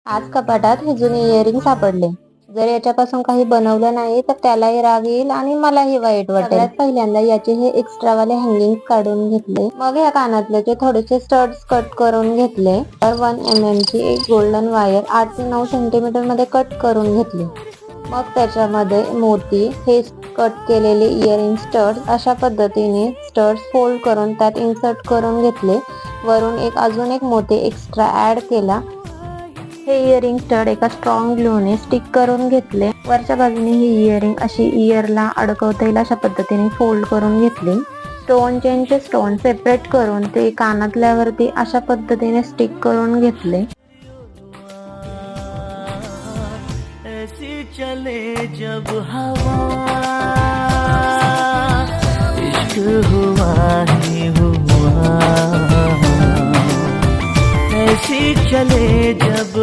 आज कपाटात हे जुने इयरिंग सापडले. जर याच्यापासून काही बनवलं नाही तर त्यालाही राग येईल आणि मलाही वाईट वाटेल. सगळ्यात पहिल्यांदा याचे हे एक्स्ट्रावाले हँगिंग काढून घेतले. मग या कानातल्याचे थोडेसे स्टड्स कट करून घेतले. तर 1 mm ची एक गोल्डन वायर 8 ते 9 सेंटीमीटर मध्ये कट करून घेतली. मग त्याच्यामध्ये मोती, हे कट केलेले इयरिंग स्टड्स अशा पद्धतीने स्टड्स फोल्ड करून त्यात इन्सर्ट करून घेतले. वरून अजून एक मोती एक्स्ट्रा ऍड केला. हे इयरिंग स्टड एका स्ट्रॉंग ग्लूने स्टिक करून घेतले. वरच्या बाजूने ही इयरिंग अशी इयरला अडकवता येईल अशा पद्धतीने फोल्ड करून घेतली. स्टोन चेनचे स्टोन सेपरेट करून ते कानातल्यावरती अशा पद्धतीने स्टिक करून घेतले. चले जब हवा इश्क हुआ ही हुआ, ऐसी चले जब